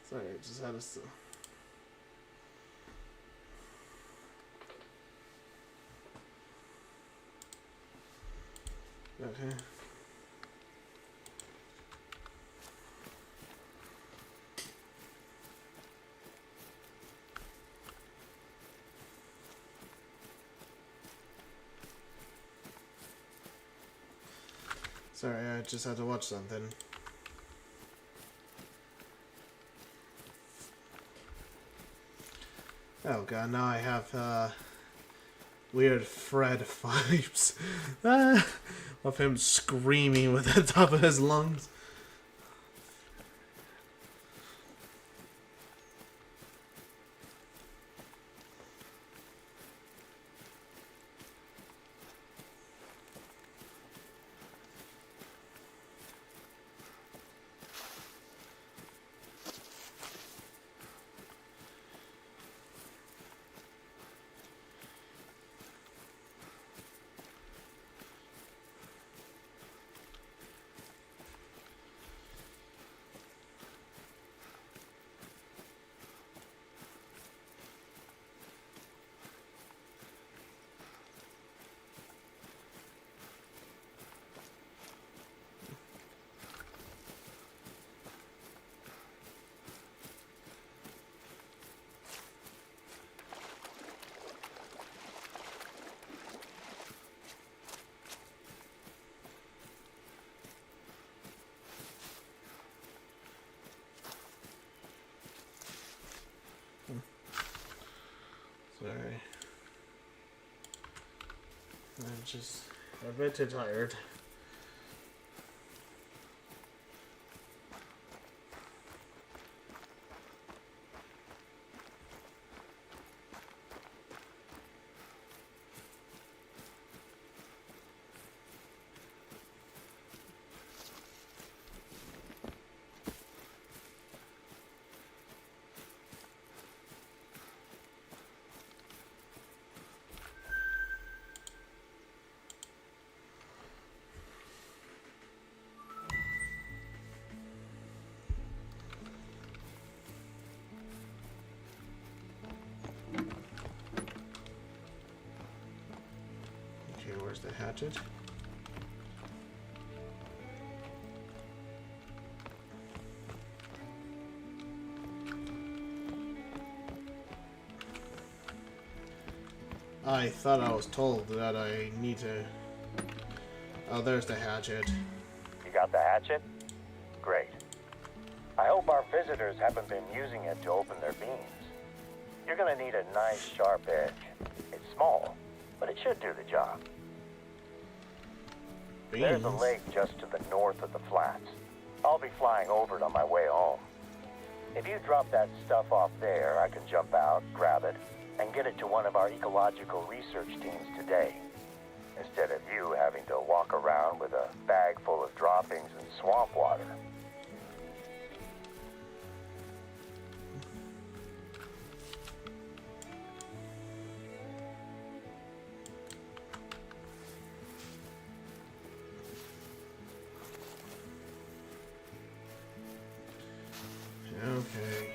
Sorry, I just had a... Okay. Sorry, I just had to watch something. Oh god, now I have weird Fred vibes of him screaming with the top of his lungs. Sorry. I'm just a bit too tired. Okay, where's the hatchet? I thought I was told that I need to... Oh, there's the hatchet. You got the hatchet? Great. I hope our visitors haven't been using it to open their beans. You're gonna need a nice sharp edge. It's small, but it should do the job. Beans? There's a lake just to the north of the flats. I'll be flying over it on my way home. If you drop that stuff off there, I can jump out, grab it, and get it to one of our ecological research teams today, instead of you having to walk around with a bag full of droppings and swamp water. Okay.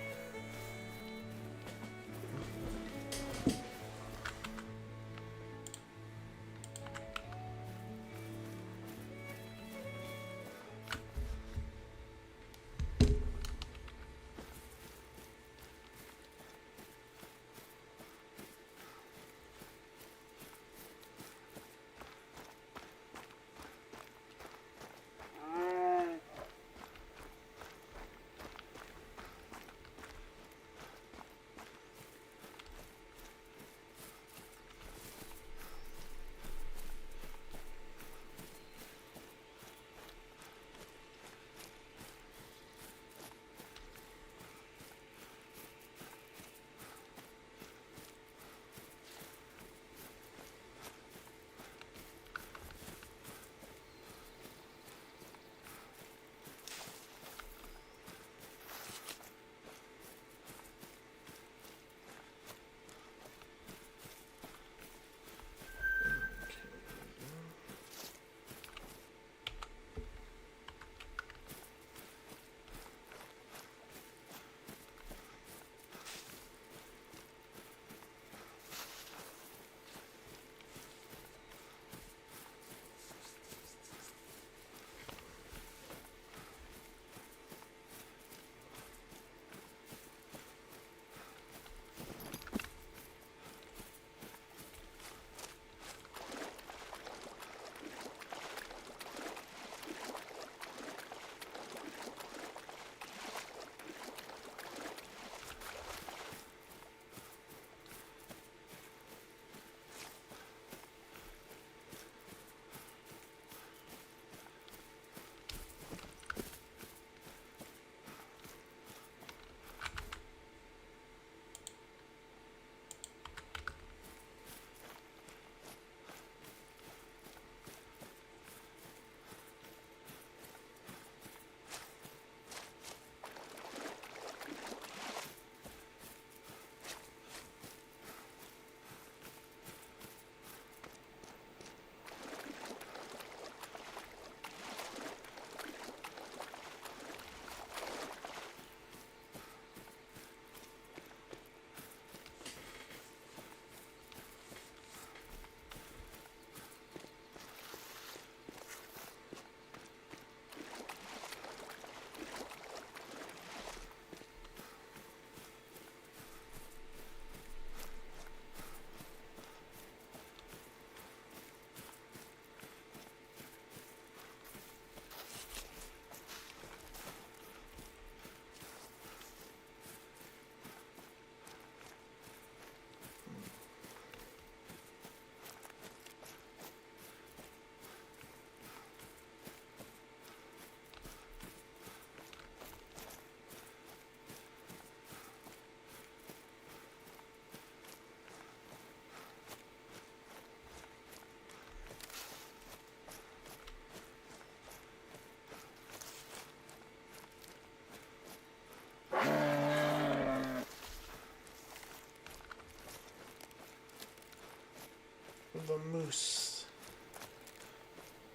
The moose.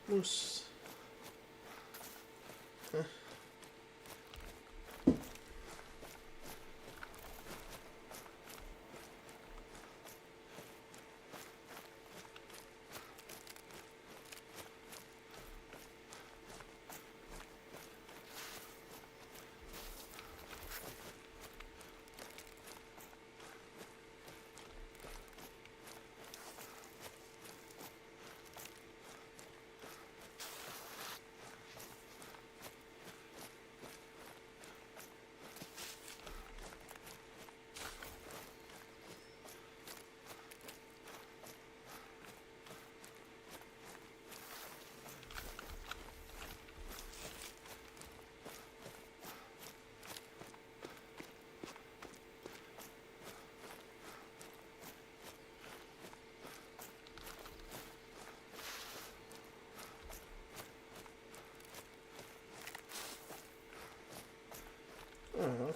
Moose. Huh.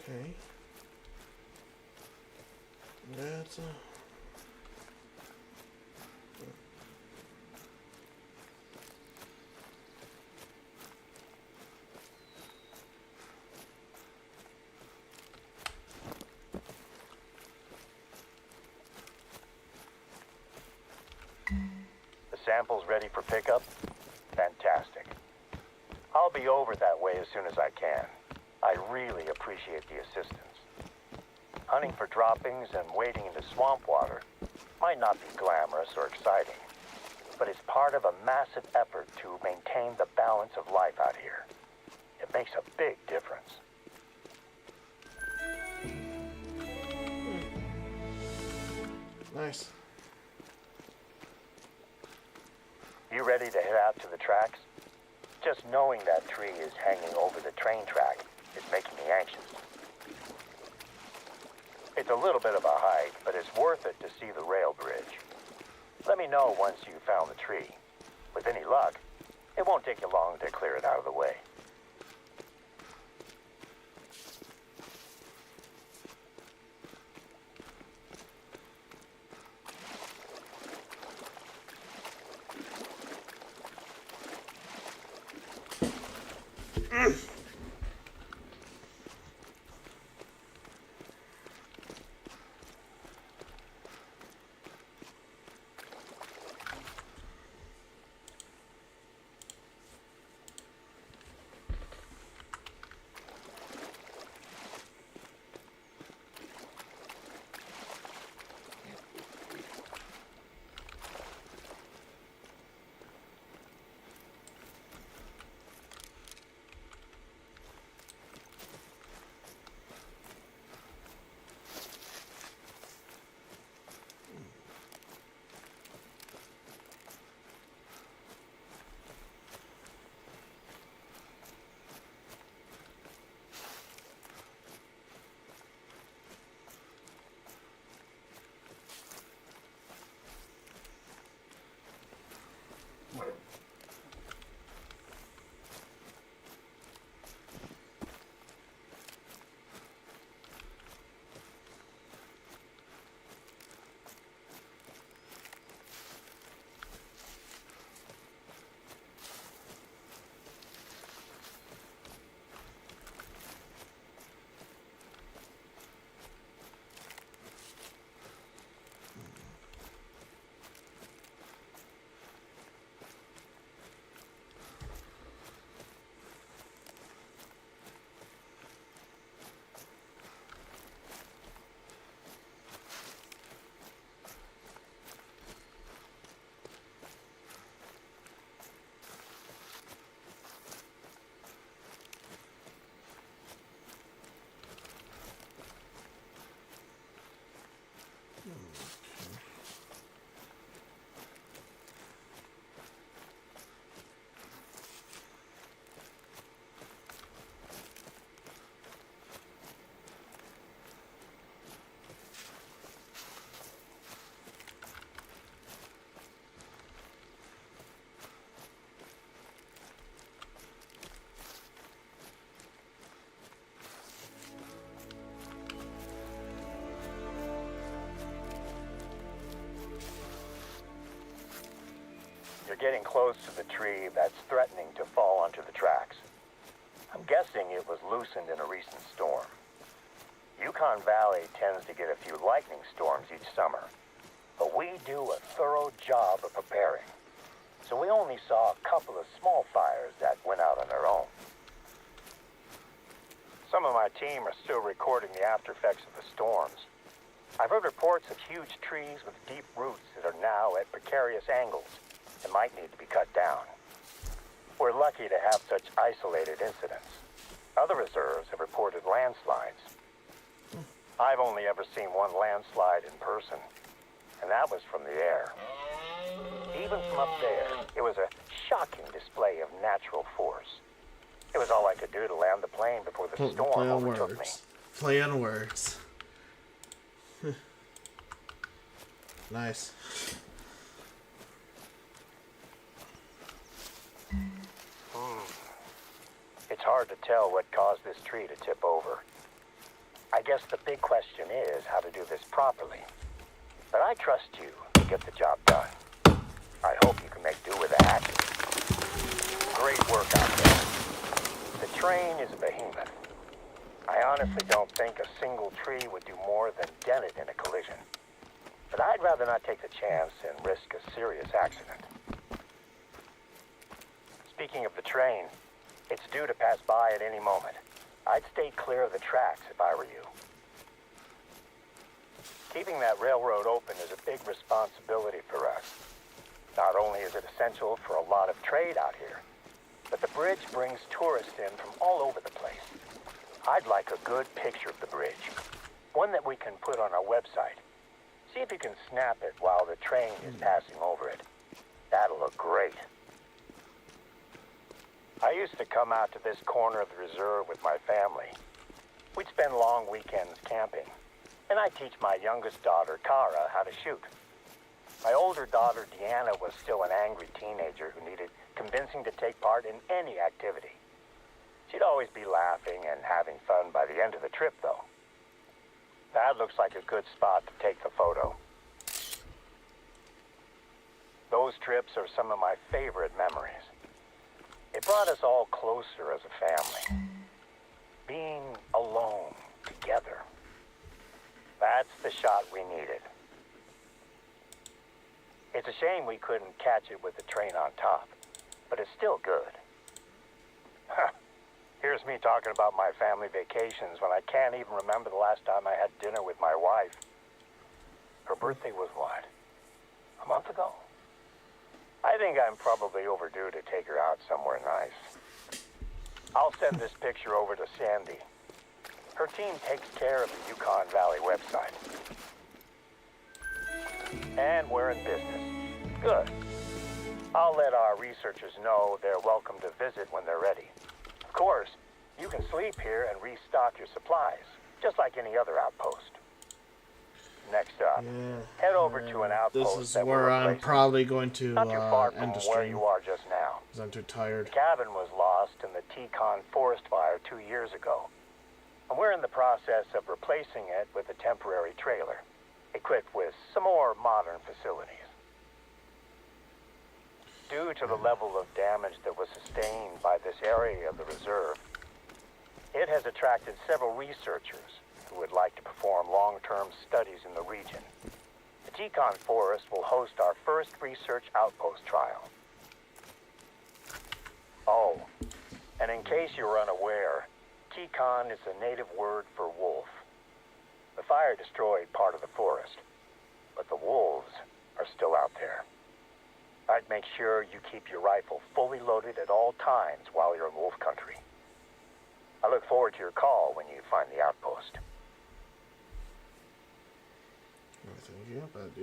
Okay. That's The sample's ready for pickup? Fantastic. I'll be over that way as soon as I can. I really appreciate the assistance. Hunting for droppings and wading into swamp water might not be glamorous or exciting, but it's part of a massive effort to maintain the balance of life out here. It makes a big difference. nice. You ready to head out to the tracks? Just knowing that tree is hanging over the train track is making me anxious. It's a little bit of a hike, but it's worth it to see the rail bridge. Let me know once you've found the tree. With any luck, it won't take you long to clear it out of the way. You're getting close to the tree that's threatening to fall onto the tracks. I'm guessing it was loosened in a recent storm. Yukon Valley tends to get a few lightning storms each summer, but we do a thorough job of preparing. So we only saw a couple of small fires that went out on their own. Some of my team are still recording the after effects of the storms. I've heard reports of huge trees with deep roots that are now at precarious angles and might need to be cut down. We're lucky to have such isolated incidents. Other reserves have reported landslides. I've only ever seen one landslide in person, and that was from the air. Even from up there, it was a shocking display of natural force. It was all I could do to land the plane before the storm Play on overtook me. words. Play on words. Nice. It's hard to tell what caused this tree to tip over. I guess the big question is how to do this properly. But I trust you to get the job done. I hope you can make do with a hatchet. Great work out there. The train is a behemoth. I honestly don't think a single tree would do more than dent it in a collision. But I'd rather not take the chance and risk a serious accident. Speaking of the train, it's due to pass by at any moment. I'd stay clear of the tracks if I were you. Keeping that railroad open is a big responsibility for us. Not only is it essential for a lot of trade out here, but the bridge brings tourists in from all over the place. I'd like a good picture of the bridge, one that we can put on our website. See if you can snap it while the train is passing over it. That'll look great. I used to come out to this corner of the reserve with my family. We'd spend long weekends camping, and I'd teach my youngest daughter, Kara, how to shoot. My older daughter, Deanna, was still an angry teenager who needed convincing to take part in any activity. She'd always be laughing and having fun by the end of the trip, though. That looks like a good spot to take the photo. Those trips are some of my favorite memories. It brought us all closer as a family. Being alone together. That's the shot we needed. It's a shame we couldn't catch it with the train on top, but it's still good. Here's me talking about my family vacations when I can't even remember the last time I had dinner with my wife. Her birthday was what? A month ago? I think I'm probably overdue to take her out somewhere nice. I'll send this picture over to Sandy. Her team takes care of the Yukon Valley website. And we're in business. Good. I'll let our researchers know they're welcome to visit when they're ready. Of course, you can sleep here and restock your supplies, just like any other outpost. Next up, head over to an outpost. This is that where we're I'm replacing. probably going to Not too far from end the where stream you are just now. because I'm too tired. The cabin was lost in the Teton forest fire 2 years ago, and we're in the process of replacing it with a temporary trailer, equipped with some more modern facilities. Due to the level of damage that was sustained by this area of the reserve, it has attracted several researchers who would like to perform long-term studies in the region. The Teton Forest will host our first research outpost trial. Oh, and in case you were unaware, Teton is a native word for wolf. The fire destroyed part of the forest, but the wolves are still out there. I'd make sure you keep your rifle fully loaded at all times while you're in wolf country. I look forward to your call when you find the outpost. Thank you, but yeah.